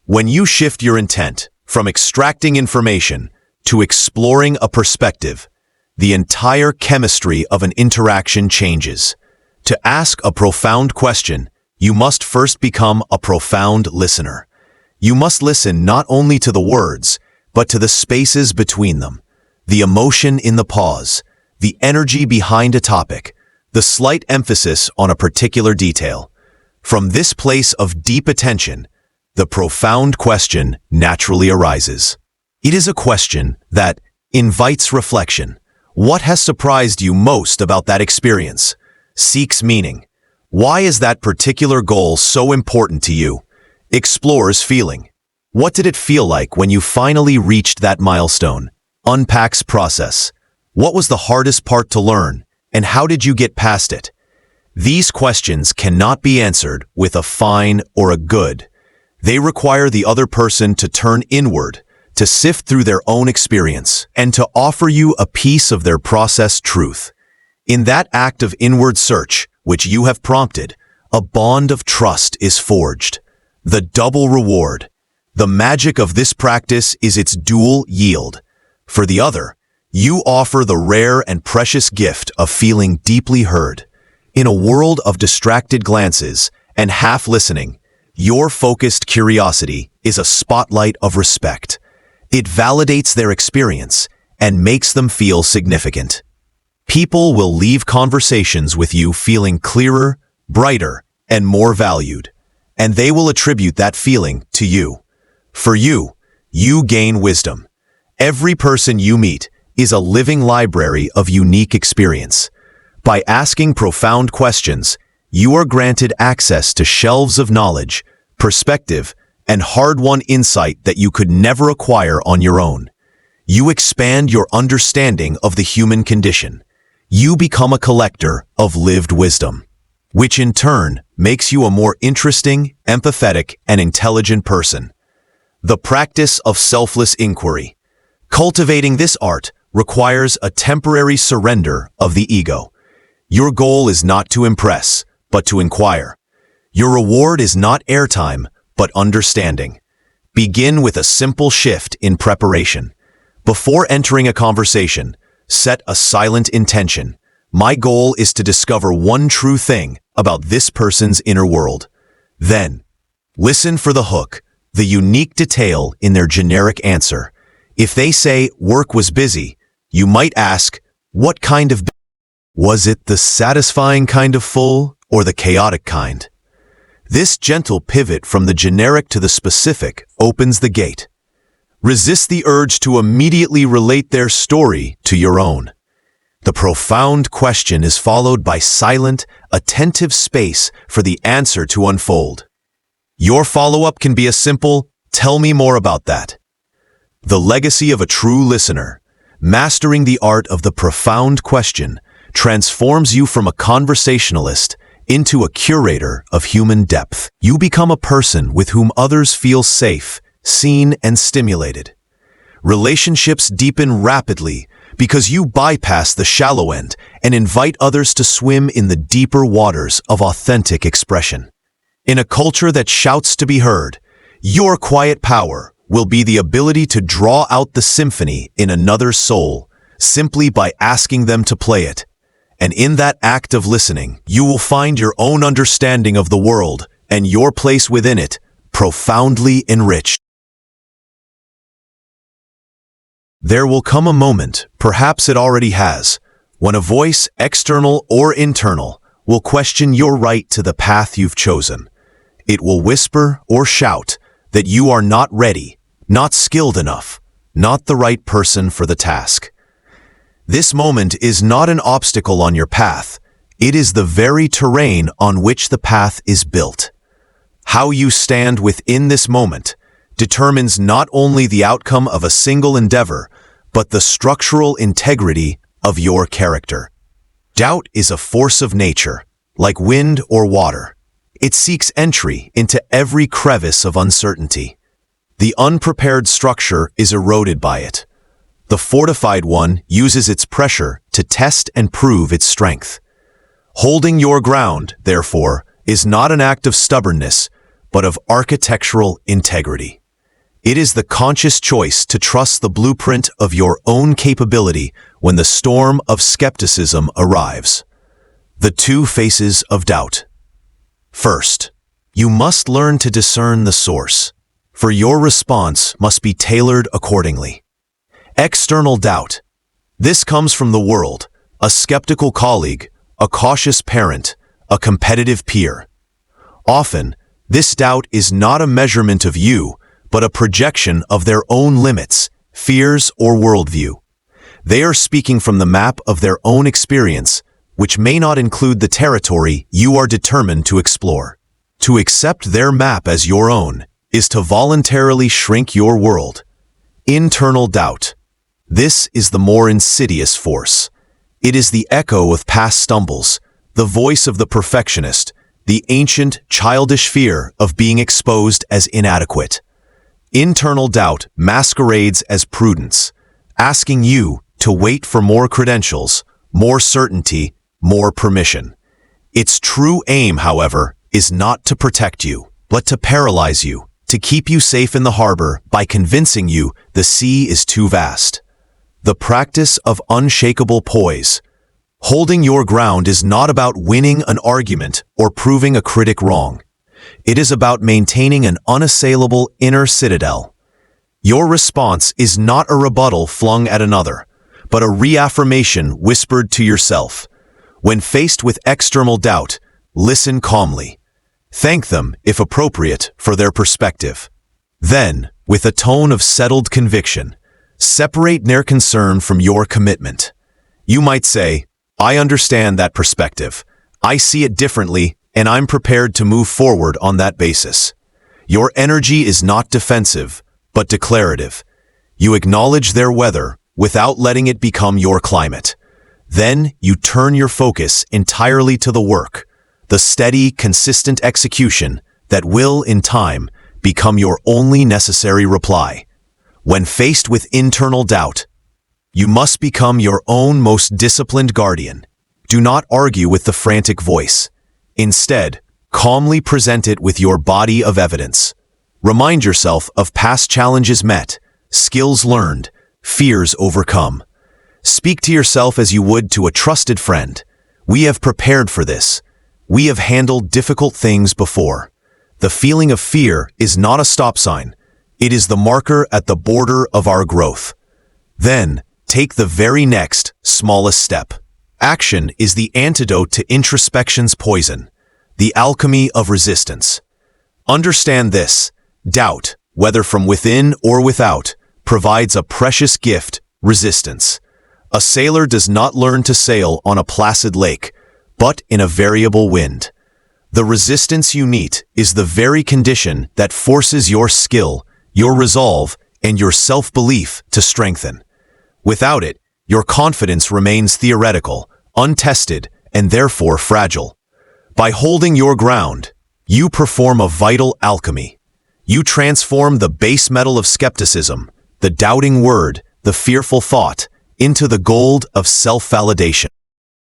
When you shift your intent from extracting information to exploring a perspective, the entire chemistry of an interaction changes. To ask a profound question, you must first become a profound listener. You must listen not only to the words, but to the spaces between them, the emotion in the pause, the energy behind a topic, the slight emphasis on a particular detail. From this place of deep attention, the profound question naturally arises. It is a question that invites reflection. What has surprised you most about that experience? Seeks meaning. Why is that particular goal so important to you? Explores feeling. What did it feel like when you finally reached that milestone? Unpacks process. What was the hardest part to learn, and how did you get past it? These questions cannot be answered with a fine or a good. They require the other person to turn inward, to sift through their own experience, and to offer you a piece of their processed truth. In that act of inward search, which you have prompted, a bond of trust is forged. The double reward. The magic of this practice is its dual yield. For the other, you offer the rare and precious gift of feeling deeply heard. In a world of distracted glances and half-listening, your focused curiosity is a spotlight of respect. It validates their experience and makes them feel significant. People will leave conversations with you feeling clearer, brighter, and more valued, and they will attribute that feeling to you. For you, you gain wisdom. Every person you meet is a living library of unique experience. By asking profound questions, you are granted access to shelves of knowledge, perspective, and hard-won insight that you could never acquire on your own. You expand your understanding of the human condition. You become a collector of lived wisdom, which in turn makes you a more interesting, empathetic, and intelligent person. The practice of selfless inquiry. Cultivating this art requires a temporary surrender of the ego. Your goal is not to impress, but to inquire. Your reward is not airtime, but understanding. Begin with a simple shift in preparation. Before entering a conversation, set a silent intention. My goal is to discover one true thing about this person's inner world. Then, listen for the hook, the unique detail in their generic answer. If they say work was busy, you might ask, what kind of busy? Was it the satisfying kind of full or the chaotic kind? This gentle pivot from the generic to the specific opens the gate. Resist the urge to immediately relate their story to your own. The profound question is followed by silent, attentive space for the answer to unfold. Your follow-up can be a simple, "Tell me more about that." The legacy of a true listener, mastering the art of the profound question, transforms you from a conversationalist into a curator of human depth. You become a person with whom others feel safe, seen, and stimulated. Relationships deepen rapidly because you bypass the shallow end and invite others to swim in the deeper waters of authentic expression. In a culture that shouts to be heard, your quiet power will be the ability to draw out the symphony in another's soul simply by asking them to play it. And in that act of listening, you will find your own understanding of the world and your place within it profoundly enriched. There will come a moment, perhaps it already has, when a voice, external or internal, will question your right to the path you've chosen. It will whisper or shout that you are not ready, not skilled enough, not the right person for the task. This moment is not an obstacle on your path. It is the very terrain on which the path is built. How you stand within this moment determines not only the outcome of a single endeavor, but the structural integrity of your character. Doubt is a force of nature, like wind or water. It seeks entry into every crevice of uncertainty. The unprepared structure is eroded by it. The fortified one uses its pressure to test and prove its strength. Holding your ground, therefore, is not an act of stubbornness, but of architectural integrity. It is the conscious choice to trust the blueprint of your own capability when the storm of skepticism arrives. The two faces of doubt. First, you must learn to discern the source, for your response must be tailored accordingly. External doubt. This comes from the world, a skeptical colleague, a cautious parent, a competitive peer. Often, this doubt is not a measurement of you, but a projection of their own limits, fears, or worldview. They are speaking from the map of their own experience, which may not include the territory you are determined to explore. To accept their map as your own is to voluntarily shrink your world. Internal doubt. This is the more insidious force. It is the echo of past stumbles, the voice of the perfectionist, the ancient, childish fear of being exposed as inadequate. Internal doubt masquerades as prudence, asking you to wait for more credentials, more certainty, more permission. Its true aim, however, is not to protect you, but to paralyze you, to keep you safe in the harbor by convincing you the sea is too vast. The practice of unshakable poise. Holding your ground is not about winning an argument or proving a critic wrong. It is about maintaining an unassailable inner citadel. Your response is not a rebuttal flung at another, but a reaffirmation whispered to yourself. When faced with external doubt, listen calmly. Thank them, if appropriate, for their perspective. Then, with a tone of settled conviction, separate their concern from your commitment. You might say, I understand that perspective. I see it differently, and I'm prepared to move forward on that basis. Your energy is not defensive, but declarative. You acknowledge their weather without letting it become your climate. Then you turn your focus entirely to the work, the steady, consistent execution that will, in time, become your only necessary reply. When faced with internal doubt, you must become your own most disciplined guardian. Do not argue with the frantic voice. Instead, calmly present it with your body of evidence. Remind yourself of past challenges met, skills learned, fears overcome. Speak to yourself as you would to a trusted friend. We have prepared for this. We have handled difficult things before. The feeling of fear is not a stop sign. It is the marker at the border of our growth. Then, take the very next, smallest step. Action is the antidote to introspection's poison, the alchemy of resistance. Understand this: doubt, whether from within or without, provides a precious gift, resistance. A sailor does not learn to sail on a placid lake, but in a variable wind. The resistance you meet is the very condition that forces your skill, your resolve, and your self-belief to strengthen. Without it, your confidence remains theoretical, untested, and therefore fragile. By holding your ground, you perform a vital alchemy. You transform the base metal of skepticism, the doubting word, the fearful thought, into the gold of self-validation.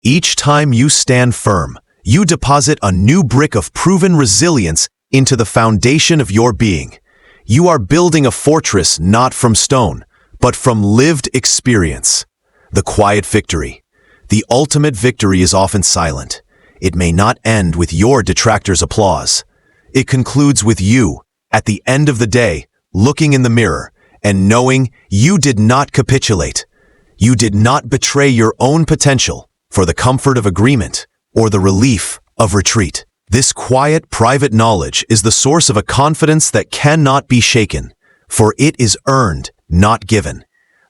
Each time you stand firm, you deposit a new brick of proven resilience into the foundation of your being. You are building a fortress not from stone, but from lived experience. The quiet victory. The ultimate victory is often silent. It may not end with your detractors' applause. It concludes with you, at the end of the day, looking in the mirror and knowing you did not capitulate. You did not betray your own potential for the comfort of agreement or the relief of retreat. This quiet, private knowledge is the source of a confidence that cannot be shaken, for it is earned, not given.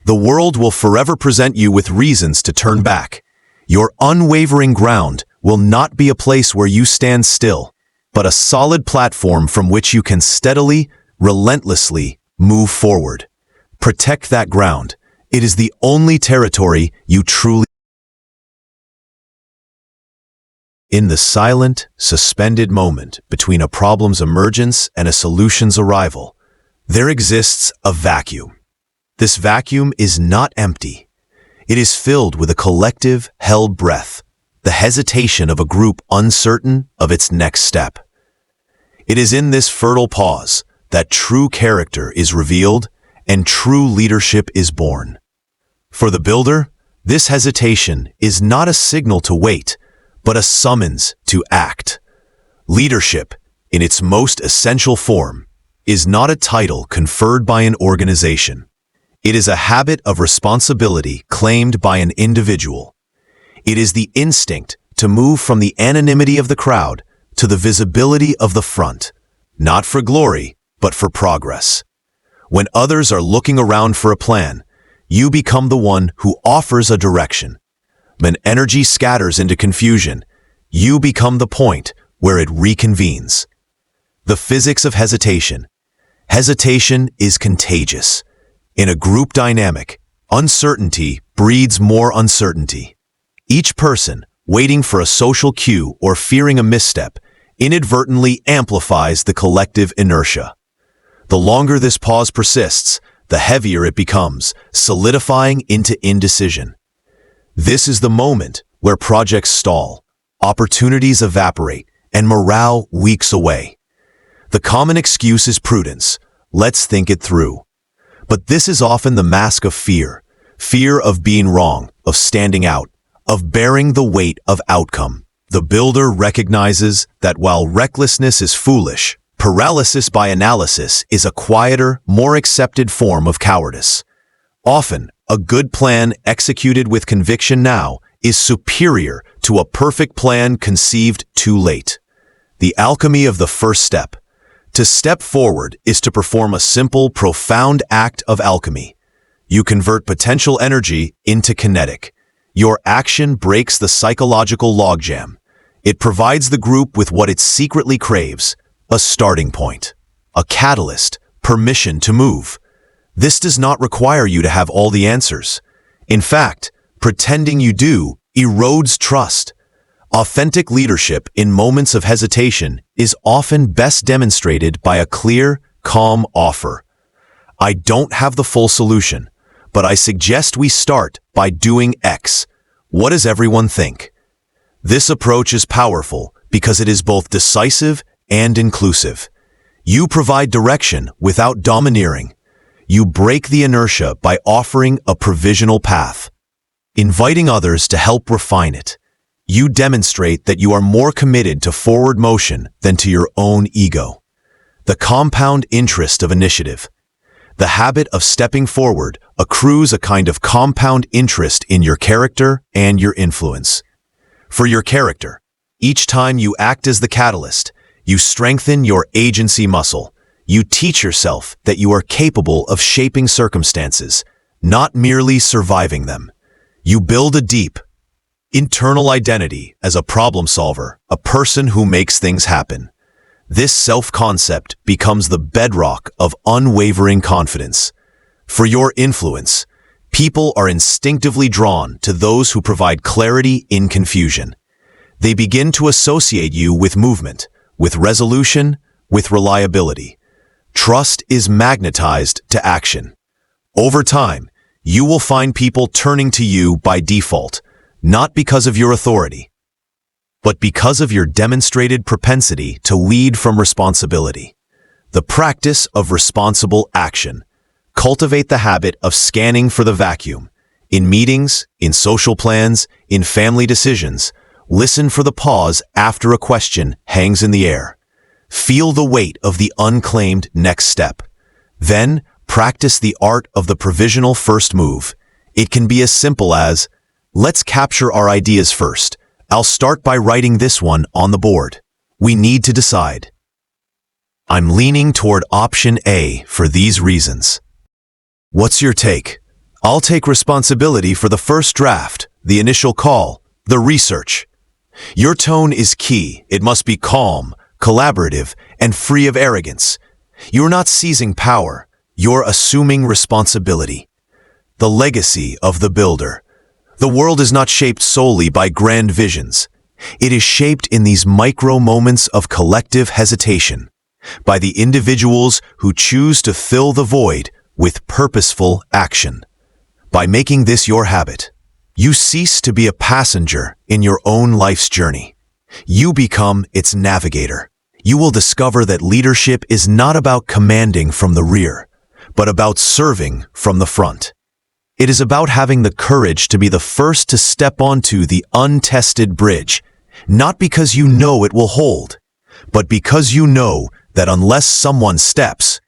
The world will forever present you with reasons to turn back. Your unwavering ground will not be a place where you stand still, but a solid platform from which you can steadily, relentlessly move forward. Protect that ground. It is the only territory you truly. In the silent, suspended moment between a problem's emergence and a solution's arrival, there exists a vacuum. This vacuum is not empty. It is filled with a collective, held breath, the hesitation of a group uncertain of its next step. It is in this fertile pause that true character is revealed and true leadership is born. For the builder, this hesitation is not a signal to wait, but a summons to act. Leadership, in its most essential form, is not a title conferred by an organization. It is a habit of responsibility claimed by an individual. It is the instinct to move from the anonymity of the crowd to the visibility of the front, not for glory, but for progress. When others are looking around for a plan, you become the one who offers a direction. When energy scatters into confusion, you become the point where it reconvenes. The physics of hesitation. Hesitation is contagious. In a group dynamic, uncertainty breeds more uncertainty. Each person, waiting for a social cue or fearing a misstep, inadvertently amplifies the collective inertia. The longer this pause persists, the heavier it becomes, solidifying into indecision. This is the moment where projects stall, opportunities evaporate, and morale weaks away. The common excuse is prudence. Let's think it through. But this is often the mask of fear. Fear of being wrong, of standing out, of bearing the weight of outcome. The builder recognizes that while recklessness is foolish, paralysis by analysis is a quieter, more accepted form of cowardice. Often, a good plan executed with conviction now is superior to a perfect plan conceived too late. The alchemy of the first step. To step forward is to perform a simple, profound act of alchemy. You convert potential energy into kinetic. Your action breaks the psychological logjam. It provides the group with what it secretly craves, a starting point, a catalyst, permission to move. This does not require you to have all the answers. In fact, pretending you do erodes trust. Authentic leadership in moments of hesitation is often best demonstrated by a clear, calm offer. I don't have the full solution, but I suggest we start by doing X. What does everyone think? This approach is powerful because it is both decisive and inclusive. You provide direction without domineering. You break the inertia by offering a provisional path, inviting others to help refine it. You demonstrate that you are more committed to forward motion than to your own ego. The compound interest of initiative. The habit of stepping forward accrues a kind of compound interest in your character and your influence. For your character, each time you act as the catalyst, you strengthen your agency muscle. You teach yourself that you are capable of shaping circumstances, not merely surviving them. You build a deep, internal identity as a problem solver, a person who makes things happen. This self-concept becomes the bedrock of unwavering confidence. For your influence, people are instinctively drawn to those who provide clarity in confusion. They begin to associate you with movement, with resolution, with reliability. Trust is magnetized to action. Over time, you will find people turning to you by default, not because of your authority, but because of your demonstrated propensity to lead from responsibility. The practice of responsible action. Cultivate the habit of scanning for the vacuum. In meetings, in social plans, in family decisions, listen for the pause after a question hangs in the air. Feel the weight of the unclaimed next step. Then, practice the art of the provisional first move. It can be as simple as, let's capture our ideas first. I'll start by writing this one on the board. We need to decide. I'm leaning toward option A for these reasons. What's your take? I'll take responsibility for the first draft, the initial call, the research. Your tone is key. It must be calm, collaborative, and free of arrogance. You're not seizing power. You're assuming responsibility. the legacy of the builder. The world is not shaped solely by grand visions. It is shaped in these micro moments of collective hesitation, by the individuals who choose to fill the void with purposeful action. By making this your habit, you cease to be a passenger in your own life's journey. You become its navigator. You will discover that leadership is not about commanding from the rear, but about serving from the front. It is about having the courage to be the first to step onto the untested bridge, not because you know it will hold, but because you know that unless someone steps,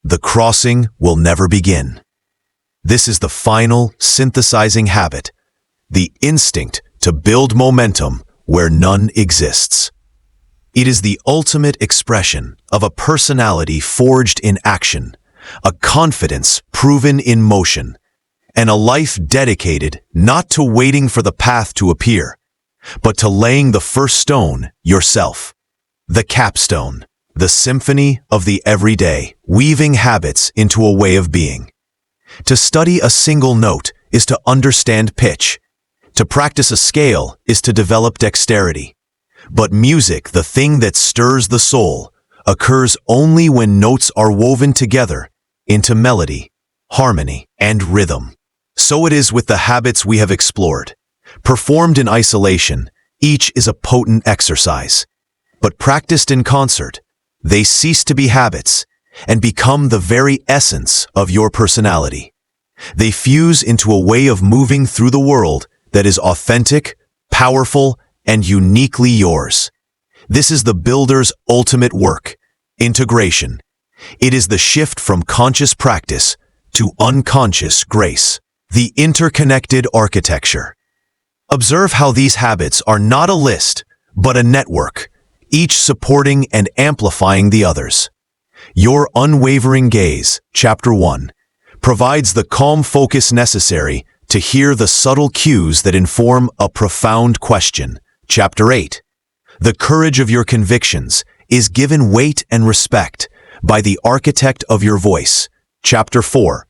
the crossing will never begin. This is the final synthesizing habit, the instinct to build momentum where none exists. It is the ultimate expression of a personality forged in action, a confidence proven in motion, and a life dedicated not to waiting for the path to appear, but to laying the first stone yourself. The capstone, the symphony of the everyday, weaving habits into a way of being. To study a single note is to understand pitch. To practice a scale is to develop dexterity. But music, the thing that stirs the soul, occurs only when notes are woven together into melody, harmony, and rhythm. So it is with the habits we have explored. Performed in isolation, each is a potent exercise. But practiced in concert, they cease to be habits and become the very essence of your personality. They fuse into a way of moving through the world that is authentic, powerful, and uniquely yours. This is the builder's ultimate work, integration. It is the shift from conscious practice to unconscious grace, the interconnected architecture. Observe how these habits are not a list, but a network, each supporting and amplifying the others. Your unwavering gaze, Chapter 1, provides the calm focus necessary to hear the subtle cues that inform a profound question. Chapter 8. The courage of your convictions is given weight and respect by the architect of your voice. Chapter 4.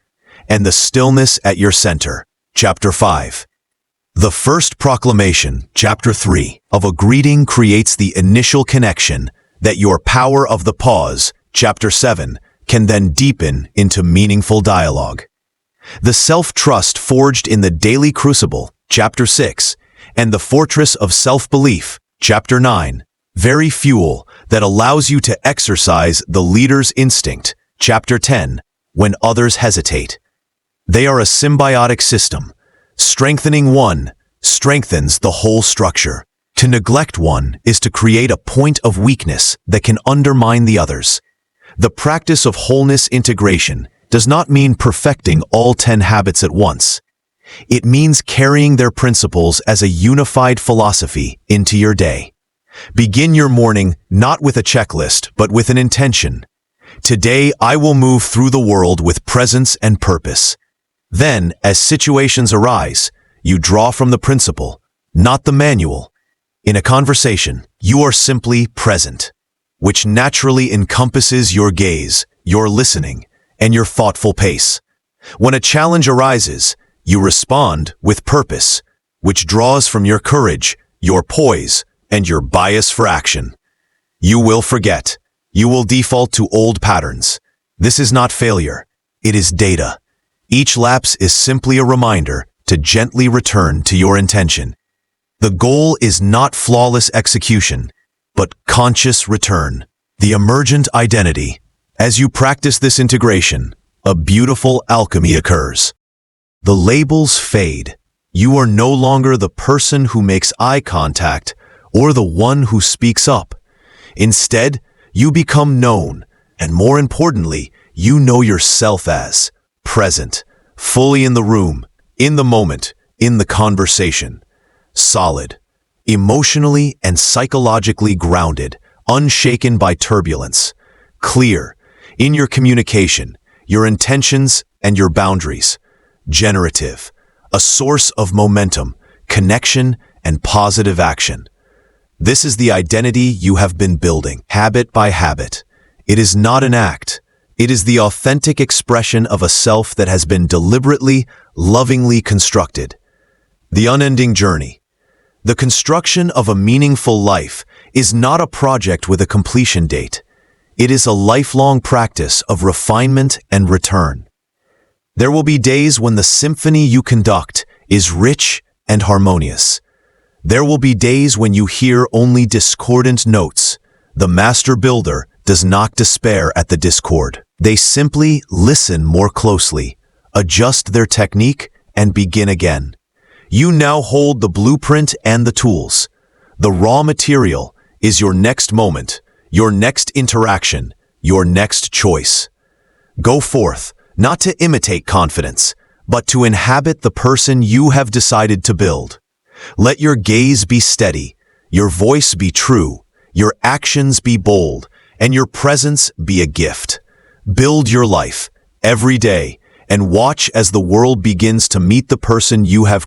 And the stillness at your center. Chapter 5. The first proclamation, Chapter 3, of a greeting creates the initial connection that your power of the pause, Chapter 7, can then deepen into meaningful dialogue. The self-trust forged in the daily crucible, Chapter 6, and the fortress of self-belief, Chapter 9, very fuel that allows you to exercise the leader's instinct, Chapter 10, when others hesitate. They are a symbiotic system. Strengthening one strengthens the whole structure. To neglect one is to create a point of weakness that can undermine the others. The practice of wholeness integration does not mean perfecting all 10 habits at once. It means carrying their principles as a unified philosophy into your day. Begin your morning not with a checklist, but with an intention. Today, I will move through the world with presence and purpose. Then, as situations arise, you draw from the principle, not the manual. In a conversation, you are simply present, which naturally encompasses your gaze, your listening, and your thoughtful pace. When a challenge arises, you respond with purpose, which draws from your courage, your poise, and your bias for action. You will forget. You will default to old patterns. This is not failure. It is data. Each lapse is simply a reminder to gently return to your intention. The goal is not flawless execution, but conscious return, the emergent identity. As you practice this integration, a beautiful alchemy occurs. The labels fade. You are no longer the person who makes eye contact or the one who speaks up. Instead, you become known, and more importantly, you know yourself as present, fully in the room, in the moment, in the conversation. Solid, emotionally and psychologically grounded, unshaken by turbulence. Clear, in your communication, your intentions, and your boundaries. Generative, a source of momentum, connection, and positive action. This is the identity you have been building, habit by habit. It is not an act, It is the authentic expression of a self that has been deliberately, lovingly constructed. The unending journey. The construction of a meaningful life is not a project with a completion date. It is a lifelong practice of refinement and return. There will be days when the symphony you conduct is rich and harmonious. There will be days when you hear only discordant notes. The master builder does not despair at the discord. They simply listen more closely, adjust their technique, and begin again. You now hold the blueprint and the tools. The raw material is your next moment, your next interaction, your next choice. Go forth, not to imitate confidence, but to inhabit the person you have decided to build. Let your gaze be steady, your voice be true, your actions be bold, and your presence be a gift. Build your life every day and watch as the world begins to meet the person you have